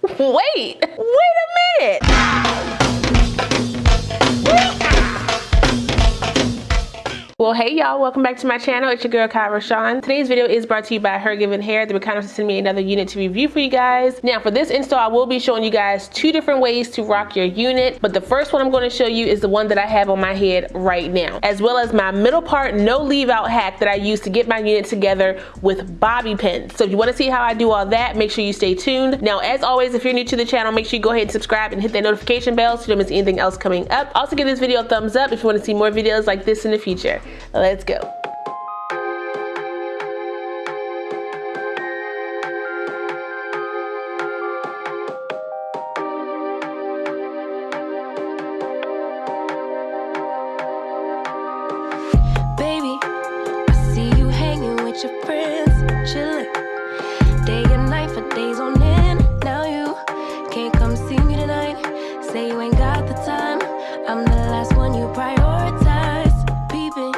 Wait a minute. Well, hey y'all, welcome back to my channel. It's your girl Kyra Shawn. Today's video is brought to you by HerGivenHair. They were kind enough to send me another unit to review for you guys. Now for this install, I will be showing you guys two different ways to rock your unit, but the first one I'm going to show you is the one that I have on my head right now, as well as my middle part no leave out hack that I use to get my unit together with bobby pins. So if you want to see how I do all that, make sure you stay tuned. Now as always, if you're new to the channel, make sure you go ahead and subscribe and hit that notification bell so you don't miss anything else coming up. Also give this video a thumbs up if you want to see more videos like this in the future. Let's go. Baby, I see you hanging with your friends, chilling day and night for days on end. Now you can't come see me tonight. Say you ain't got the time. I'm the last one you prioritize. Peeping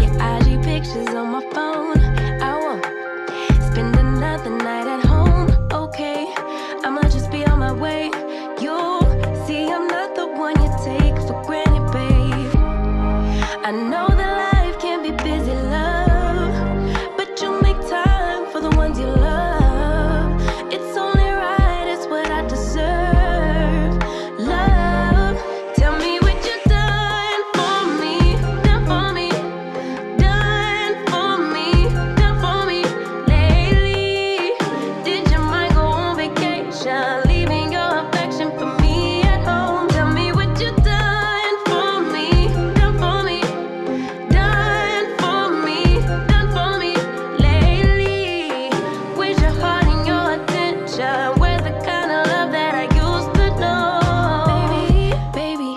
your IG pictures on my phone. I won't spend another night at home. Okay, I'ma just be on my way. You'll see I'm not the one you take for granted, babe. I know that life can be busy, love, but you make time for the ones you love. It's only right, it's what I deserve. Love, tell me what you done for me, done for me, done for me, done for me lately. Did your mind go on vacation, leaving your affection for me at home? Tell me what you done for me, done for me, done for me, done for me lately. Where's your heart and your attention? Where's the kind of love that I used to know? Baby,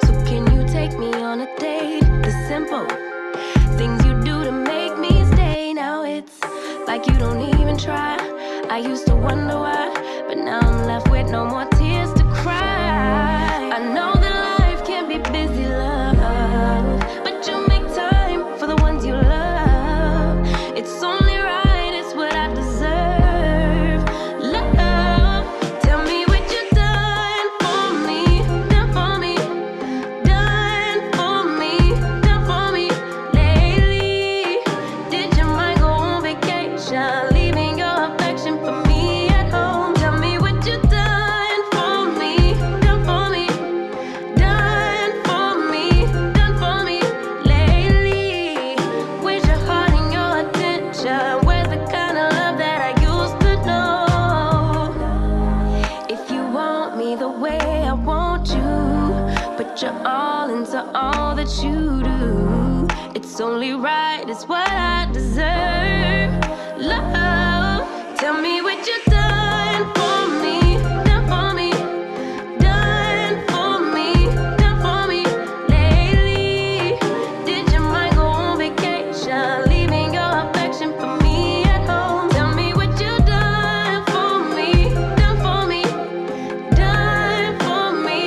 so can you take me on a date? The simple things you do to make me stay. Now it's like you don't even try. I used to wonder why, but now I'm left with no more tears to cry. I know that life can be busy, love, but you make time for the ones you love. It's only right, it's what I deserve. Love, tell me what you done for me, done for me, done for me, done for me lately. Did your mind go on vacation, leaving your affection for me at home? Tell me what you done for me, done for me, done for me, done for me lately. Where's your heart and your attention? Where's the kind of love that I used to know? If you want me the way I want you, put your all into all that you do. It's only right, it's what I deserve. Love, tell me what you done for me, done for me, done for me, done for me lately. Did your mind go on vacation, leaving your affection for me at home? Tell me what you done for me, done for me, done for me,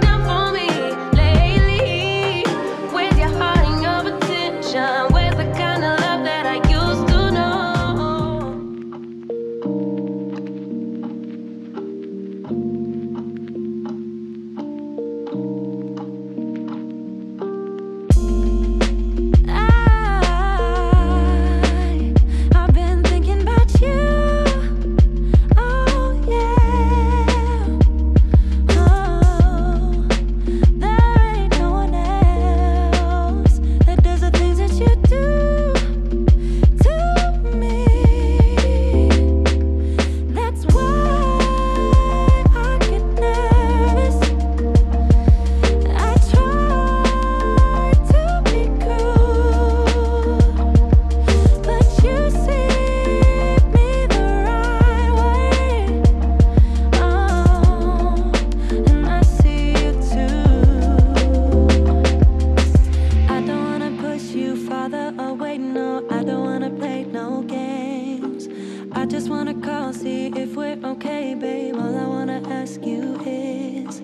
done for me lately. Where's your heart and your attention? Where's the kind of love that I used to know? I've been thinking about you. Oh yeah. Oh, there ain't no one else that does the things that you do to me. That's why I get nervous. I try to be cool, but you see me the right way. Oh, and I see you too. I don't wanna push you farther away, no. I don't wanna play no games. I just wanna call, see if we're okay, babe. All I wanna ask you is,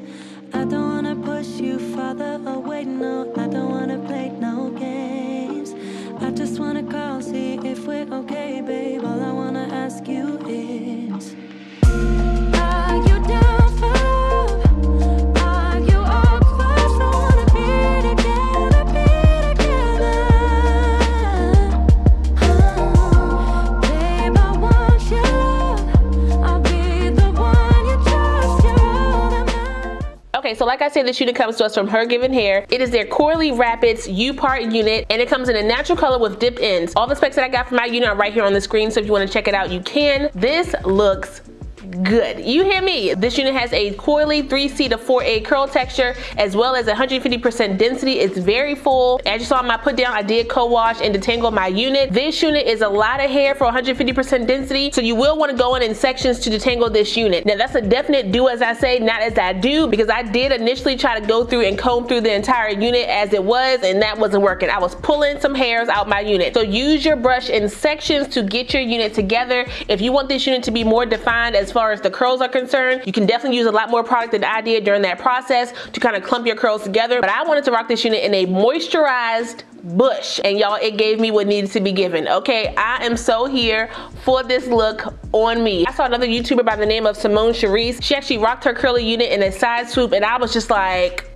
I don't wanna push you farther away, no. I don't wanna play no games. I just wanna call, see if we're okay, babe. All I wanna ask you is, are Okay, so like I said, this unit comes to us from HerGivenHair. It is their Coily Rapids U-part unit, and it comes in a natural color with dipped ends. All the specs that I got for my unit are right here on the screen, so if you want to check it out, you can. This looks good. You hear me? This unit has a coily 3C to 4A curl texture, as well as 150% density. It's very full. As you saw in my put down, I did co-wash and detangle my unit. This unit is a lot of hair for 150% density, so you will want to go in sections to detangle this unit. Now that's a definite do as I say, not as I do, because I did initially try to go through and comb through the entire unit as it was, and that wasn't working. I was pulling some hairs out my unit. So use your brush in sections to get your unit together. If you want this unit to be more defined as far as the curls are concerned, you can definitely use a lot more product than I did during that process to kind of clump your curls together. But I wanted to rock this unit in a moisturized bush, and y'all, it gave me what needed to be given. Okay, I am so here for this look on me. I saw another YouTuber by the name of Simone Charisse. She actually rocked her curly unit in a side swoop, and I was just like,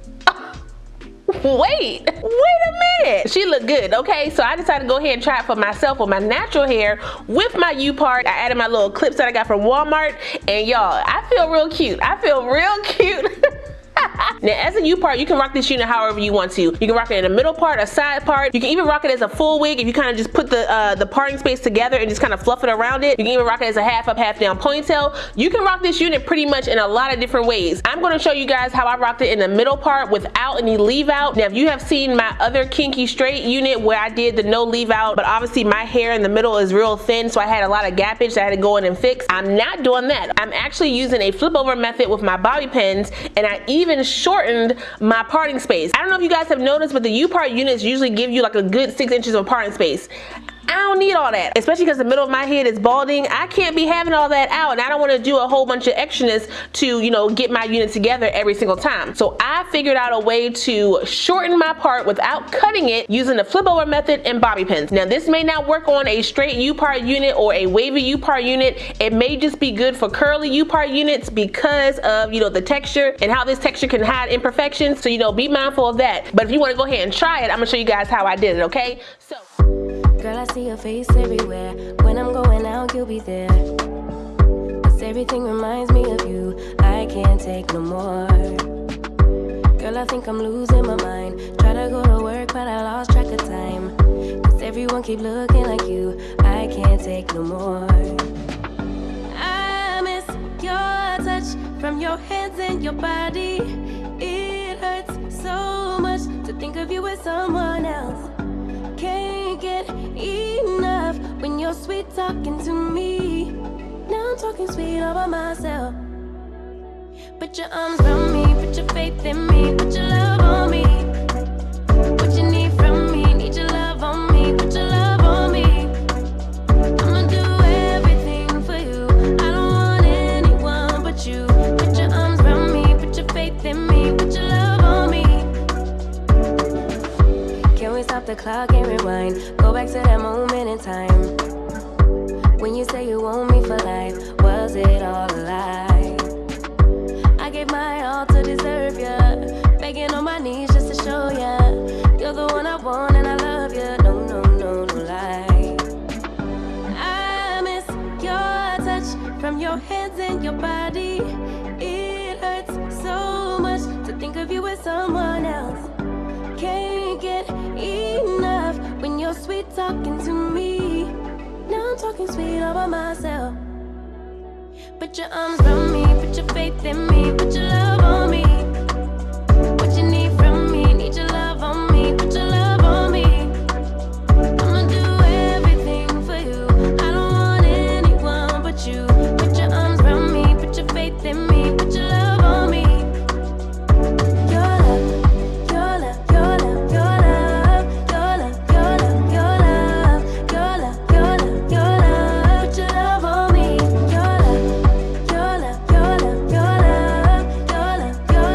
wait a minute, she looked good. Okay, so I decided to go ahead and try it for myself with my natural hair with my U-part. I added my little clips that I got from Walmart, and y'all, I feel real cute. I feel real cute. Now as a U-part, you can rock this unit however you want to. You can rock it in a middle part, a side part. You can even rock it as a full wig if you kind of just put the parting space together and just kind of fluff it around it. You can even rock it as a half up, half down ponytail. You can rock this unit pretty much in a lot of different ways. I'm going to show you guys how I rocked it in the middle part without any leave out. Now if you have seen my other kinky straight unit where I did the no leave out, but obviously my hair in the middle is real thin, so I had a lot of gappage that I had to go in and fix. I'm not doing that. I'm actually using a flip over method with my bobby pins, and I even shortened my parting space. I don't know if you guys have noticed, but the U-part units usually give you like a good 6 inches of parting space. I don't need all that, especially because the middle of my head is balding. I can't be having all that out, and I don't want to do a whole bunch of extraness to, you know, get my unit together every single time. So I figured out a way to shorten my part without cutting it using the flip over method and bobby pins. Now this may not work on a straight U-part unit or a wavy U-part unit. It may just be good for curly U-part units because of, you know, the texture and how this texture can hide imperfections. So, you know, be mindful of that. But if you want to go ahead and try it, I'm gonna show you guys how I did it, okay? So Girl, I see your face everywhere. When I'm going out, you'll be there. 'Cause everything reminds me of you. I can't take no more. Girl, I think I'm losing my mind. Try to go to work, but I lost track of time. 'Cause everyone keep looking like you. I can't take no more. I miss your touch from your hands and your body. It hurts so much to think of you with someone else. Can't get enough when you're sweet talking to me. Now I'm talking sweet all by myself. Put your arms around me, put your faith in me, put your love on me. What you need from me, need your love on me, put your love on me. I'ma do everything for you. I don't want anyone but you. Put your arms around me, put your faith in me, put your love on me. Can we stop the clock and rewind? Go back to that moment in time when you say you want me for life. Was it all a lie? I gave my all to deserve ya, begging on my knees just to show ya you're the one I want and I love ya. No, no, no, no lie. I miss your touch from your hands and your body. It hurts so much to think of you with someone else. Can't get enough when you're sweet talking to me. Now I'm talking sweet all by myself. Put your arms around me, put your faith in me, put your love on me. What you need from me, need your love on me, put your love on me. I'ma do everything for you. I don't want anyone but you. Put your arms around me, put your faith in me, put your love on me. Your love, your love, your love, your love, your love, your love, your love, your love, your love, your love. Put your love on me. Your love, your love, your love, your love, your love, your love, your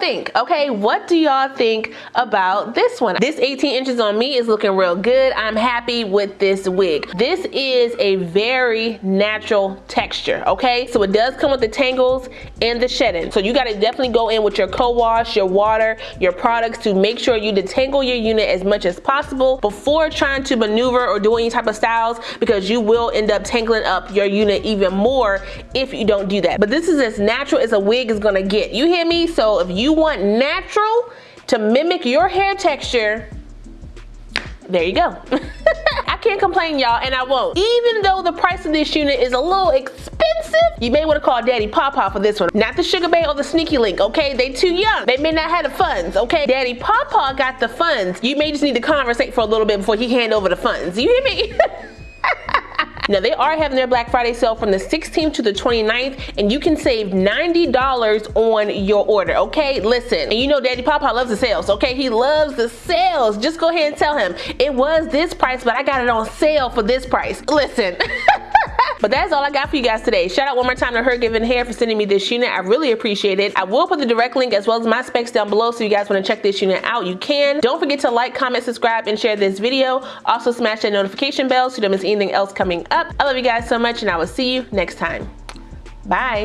think? Okay, what do y'all think about this one? This 18 inches on me is looking real good. I'm happy with this wig. This is a very natural texture, okay? So it does come with the tangles and the shedding. So you gotta definitely go in with your co-wash, your water, your products to make sure you detangle your unit as much as possible before trying to maneuver or do any type of styles, because you will end up tangling up your unit even more if you don't do that. But this is as natural as a wig is gonna get. You hear me? So if you want natural to mimic your hair texture, there you go. I can't complain, y'all, and I won't. Even though the price of this unit is a little expensive, you may want to call Daddy Pawpaw for this one. Not the Sugar Bae or the Sneaky Link, okay? They too young. They may not have the funds, okay? Daddy Pawpaw got the funds. You may just need to conversate for a little bit before he hand over the funds. You hear me? Now, they are having their Black Friday sale from the 16th to the 29th, and you can save $90 on your order, okay? Listen, and you know Daddy Pawpaw loves the sales, okay? He loves the sales. Just go ahead and tell him, it was this price, but I got it on sale for this price. Listen. But that's all I got for you guys today. Shout out one more time to HerGivenHair for sending me this unit. I really appreciate it. I will put the direct link as well as my specs down below, so you guys want to check this unit out, you can. Don't forget to like, comment, subscribe, and share this video. Also smash that notification bell so you don't miss anything else coming up. I love you guys so much, and I will see you next time. Bye.